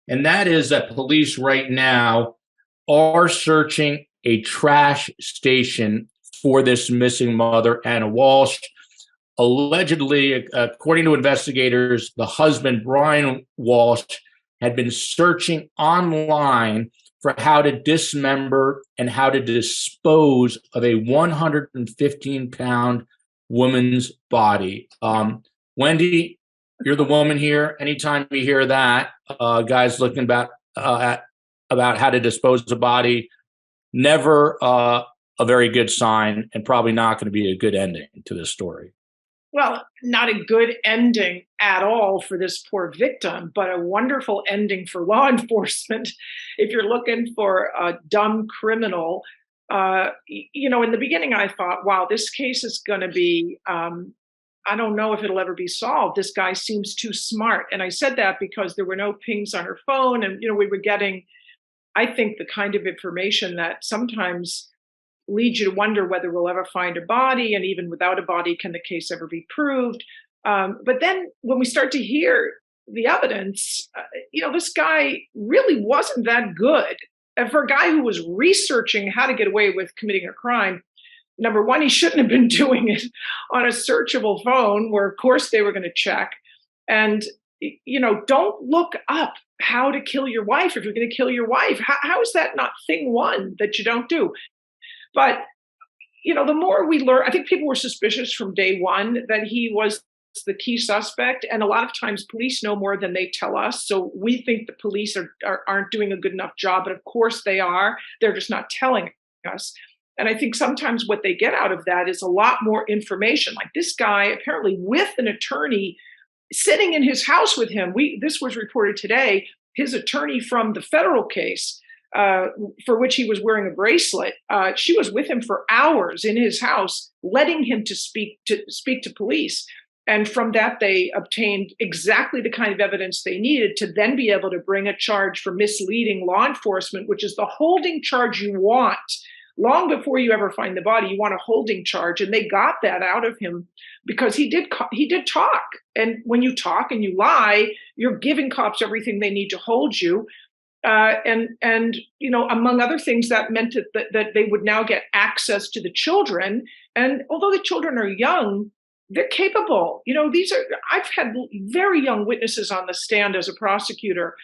and that is that police right now are searching a trash station for this missing mother, Anna Walshe. Allegedly, according to investigators, the husband, Brian Walshe, had been searching online for how to dismember and how to dispose of a 115-pound woman's body. Wendy, you're the woman here. Anytime you hear that, guys looking about how to dispose of a body, never a very good sign, and probably not going to be a good ending to this story. Well, not a good ending at all for this poor victim, but a wonderful ending for law enforcement. If you're looking for a dumb criminal, in the beginning I thought, wow, this case is going to be, I don't know if it'll ever be solved. This guy seems too smart. And I said that because there were no pings on her phone. And, we were getting, I think, the kind of information that sometimes leads you to wonder whether we'll ever find a body, and even without a body, can the case ever be proved? But then when we start to hear the evidence, this guy really wasn't that good. And for a guy who was researching how to get away with committing a crime, number one, he shouldn't have been doing it on a searchable phone where, of course, they were going to check. And, don't look up how to kill your wife if you're going to kill your wife. How is that not thing one that you don't do? But, the more we learn, I think people were suspicious from day one that he was the key suspect. And a lot of times police know more than they tell us. So we think the police aren't doing a good enough job. But of course they are. They're just not telling us. And I think sometimes what they get out of that is a lot more information. Like this guy, apparently with an attorney sitting in his house with him. This was reported today. His attorney from the federal case, for which he was wearing a bracelet, she was with him for hours in his house, letting him to speak to police. And from that, they obtained exactly the kind of evidence they needed to then be able to bring a charge for misleading law enforcement, which is the holding charge you want. Long before you ever find the body, you want a holding charge. And they got that out of him because he did talk. And when you talk and you lie, you're giving cops everything they need to hold you. And among other things, that meant that they would now get access to the children. And although the children are young, they're capable. I've had very young witnesses on the stand as a prosecutor.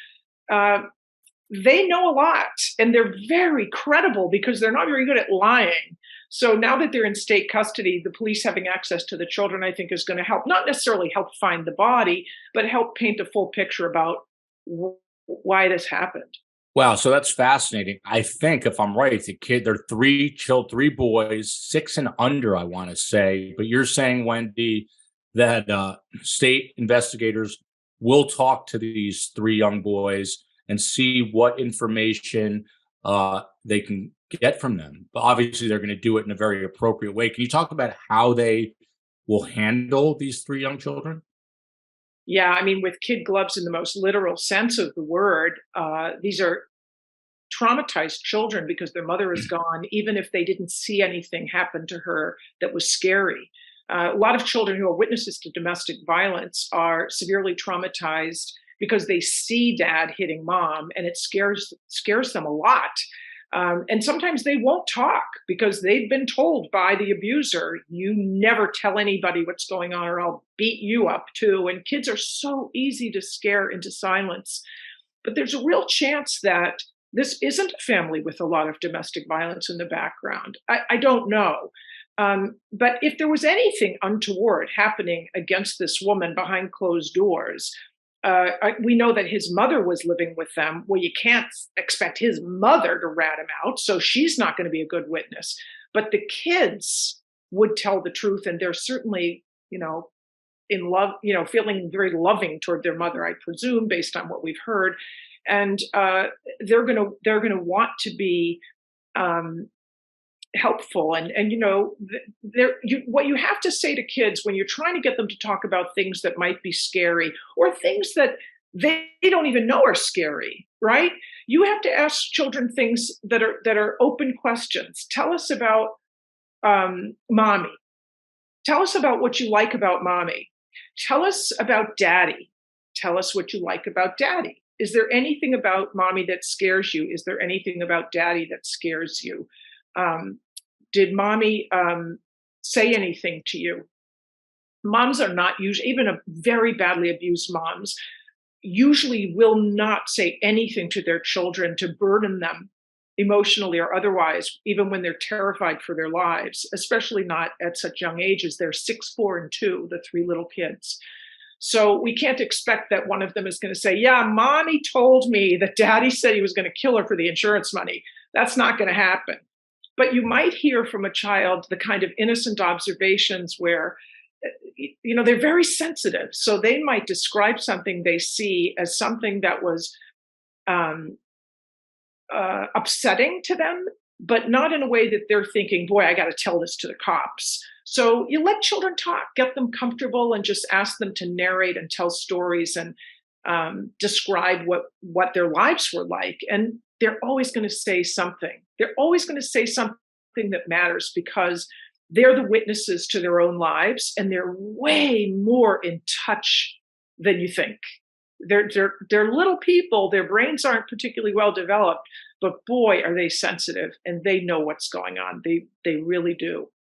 They know a lot, and they're very credible because they're not very good at lying. So now that they're in state custody, the police having access to the children, I think, is going to help, not necessarily help find the body, but help paint a full picture about why this happened. Wow, so that's fascinating. I think, if I'm right, there are three boys, 6 and under, I want to say. But you're saying, Wendy, that state investigators will talk to these 3 young boys and see what information they can get from them. But obviously, they're going to do it in a very appropriate way. Can you talk about how they will handle these 3 young children? Yeah, I mean, with kid gloves in the most literal sense of the word, these are traumatized children because their mother is gone, even if they didn't see anything happen to her that was scary. A lot of children who are witnesses to domestic violence are severely traumatized because they see dad hitting mom, and it scares them a lot. And sometimes they won't talk because they've been told by the abuser, you never tell anybody what's going on or I'll beat you up too. And kids are so easy to scare into silence. But there's a real chance that this isn't a family with a lot of domestic violence in the background. I don't know. But if there was anything untoward happening against this woman behind closed doors, we know that his mother was living with them. Well, you can't expect his mother to rat him out, so she's not going to be a good witness. But the kids would tell the truth, and they're certainly, in love, feeling very loving toward their mother, I presume, based on what we've heard. And they're going to want to be helpful. And what you have to say to kids when you're trying to get them to talk about things that might be scary or things that they don't even know are scary, right? You have to ask children things that are open questions. Tell us about mommy. Tell us about what you like about mommy. Tell us about daddy. Tell us what you like about daddy. is there anything about mommy that scares you? Is there anything about daddy that scares you? Did mommy say anything to you? Moms are not usually, even a very badly abused moms, usually will not say anything to their children to burden them emotionally or otherwise, even when they're terrified for their lives, especially not at such young ages. They're 6, 4, and 2, the 3 little kids. So we can't expect that one of them is going to say, yeah, mommy told me that daddy said he was going to kill her for the insurance money. That's not going to happen. But you might hear from a child the kind of innocent observations where, they're very sensitive. So they might describe something they see as something that was upsetting to them, but not in a way that they're thinking, boy, I got to tell this to the cops. So you let children talk, get them comfortable, and just ask them to narrate and tell stories and describe what their lives were like. And they're always going to say something. They're always going to say something that matters, because they're the witnesses to their own lives, and they're way more in touch than you think. They're little people. Their brains aren't particularly well developed, but boy, are they sensitive, and they know what's going on. They really do.